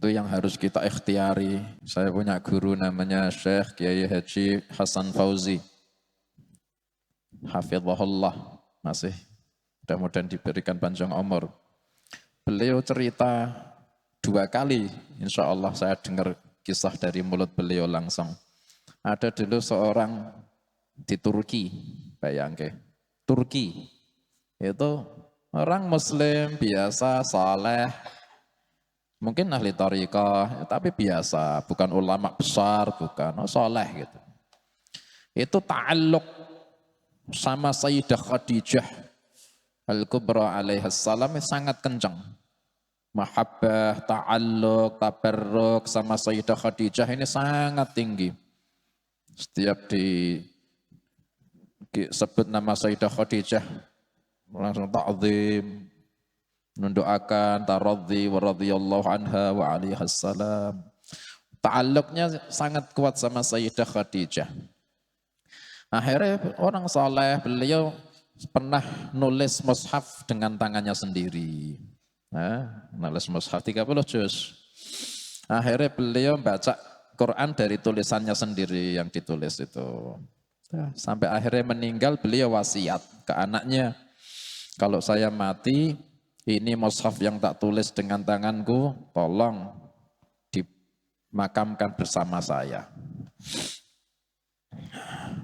Itu yang harus kita ikhtiari. Saya punya guru namanya Syekh Kiai Haji Hasan Fauzi. Hafizahullah, masih mudah-mudahan diberikan panjang umur. Beliau cerita 2 kali, insya Allah saya dengar kisah dari mulut beliau langsung. Ada dulu seorang di Turki, bayangke. Turki, itu orang muslim biasa, saleh, mungkin ahli tariqah, tapi biasa, bukan ulama besar, bukan, saleh gitu. Itu ta'alluq sama Sayyidah Khadijah Al-Kubra alaihassalam sangat kencang. Mahabbah, ta'alluq, tabarruk sama Sayyidah Khadijah ini sangat tinggi. Setiap disebut nama Sayyidah Khadijah langsung ta'zim, mendoakan taradhi wa radhiyallahu anha wa alaihassalam. Ta'alluqnya sangat kuat sama Sayyidah Khadijah. Akhirnya orang saleh beliau pernah nulis mushaf dengan tangannya sendiri. Nulis mushaf 30 juz. Akhirnya beliau baca Quran dari tulisannya sendiri yang ditulis itu. Sampai akhirnya meninggal beliau wasiat ke anaknya. Kalau saya mati, ini mushaf yang tak tulis dengan tanganku, tolong dimakamkan bersama saya.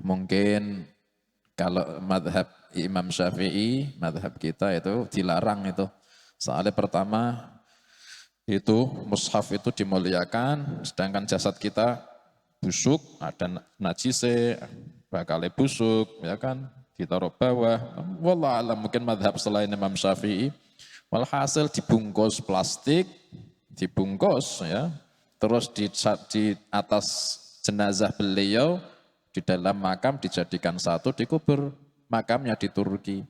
Mungkin kalau madhab Imam Syafi'i, madhab kita itu dilarang itu. Soalnya pertama itu mushaf itu dimuliakan, sedangkan jasad kita busuk, ada najise, bakal busuk, ya kan, ditaruh bawah. Wallah alam, mungkin madhab selain Imam Syafi'i. Walhasil dibungkus plastik, dibungkus ya, terus di atas jenazah beliau, di dalam makam dijadikan satu, dikubur makamnya di Turki.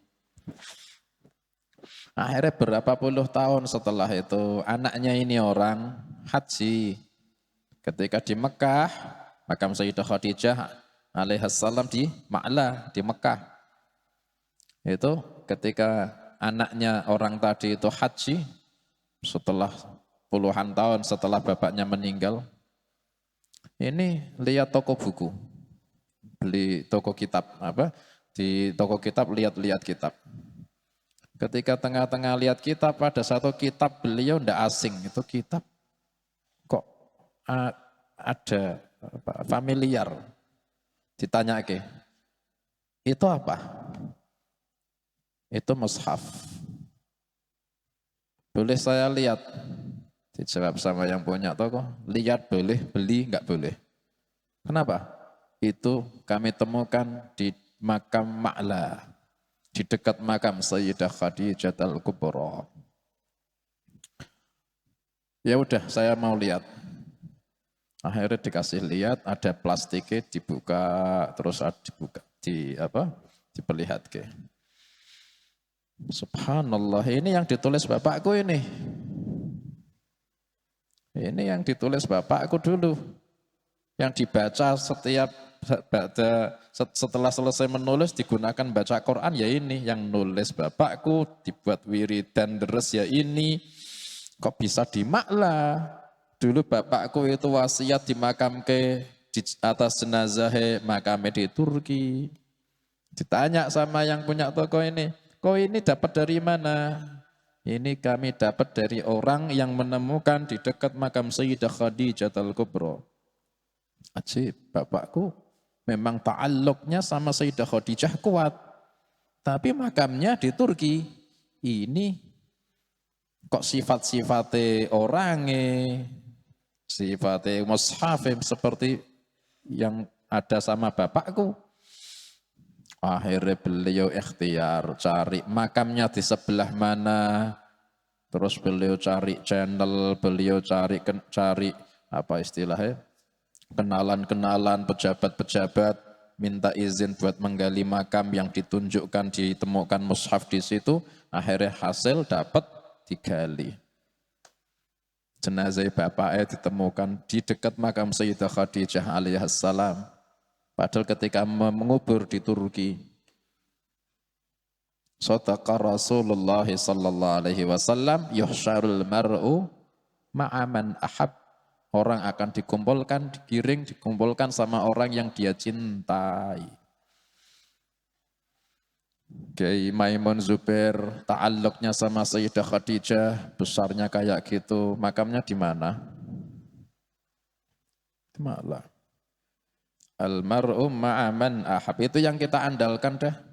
Akhirnya berapa puluh tahun setelah itu anaknya ini orang haji. Ketika di Mekah, makam Sayyidah Khadijah alaihassalam di Ma'la, di Mekah. Itu ketika anaknya orang tadi itu haji, setelah puluhan tahun setelah bapaknya meninggal, ini lihat toko buku. Beli toko kitab, di toko kitab lihat-lihat kitab. Ketika tengah-tengah lihat kitab, ada satu kitab beliau ndak asing, itu kitab kok ada familiar. Ditanya itu apa? Itu mushaf. Boleh saya lihat? Dijawab sama yang punya toko, lihat boleh, beli enggak boleh. Kenapa? Itu kami temukan di makam Ma'la, di dekat makam Sayyidah Khadijah Al-Kubra. Ya udah, saya mau lihat. Akhirnya dikasih lihat, ada plastiknya dibuka, terus dibuka, diperlihatkan. Subhanallah, ini yang ditulis bapakku ini. Ini yang ditulis bapakku dulu. Yang dibaca setelah selesai menulis digunakan baca Quran ya ini. Yang nulis bapakku, dibuat wiridan deres ya ini. Kok bisa di Ma'la? Dulu bapakku itu wasiat dimakamke di atas jenazah makamnya di Turki. Ditanya sama yang punya toko ini, kok ini dapat dari mana? Ini kami dapat dari orang yang menemukan di dekat makam Sayyidah Khadijah Al-Kubra. Ajib, bapakku memang ta'alluqnya sama Sayyidah Khadijah kuat. Tapi makamnya di Turki. Ini kok sifat-sifatnya orangnya, sifatnya mushafim seperti yang ada sama bapakku. Akhirnya beliau ikhtiar cari makamnya di sebelah mana. Terus beliau cari channel, beliau cari apa istilahnya, kenalan-kenalan pejabat-pejabat, minta izin buat menggali makam yang ditunjukkan, ditemukan mushaf di situ. Akhirnya hasil dapat digali. Jenazah bapaknya ditemukan di dekat makam Sayyidah Khadijah alaihassalam. Padahal ketika mengubur di Turki, Shadaqa Rasulullah sallallahu alaihi wasallam, yuhsyarul mar'u ma'aman ahab. Orang akan dikumpulkan, digiring, dikumpulkan sama orang yang dia cintai. Kiai Maimun Zubair ta'alluqnya sama Sayyidah Khadijah, besarnya kayak gitu, makamnya di mana? Di Malang. Almar'um ma'aman ahab, itu yang kita andalkan dah.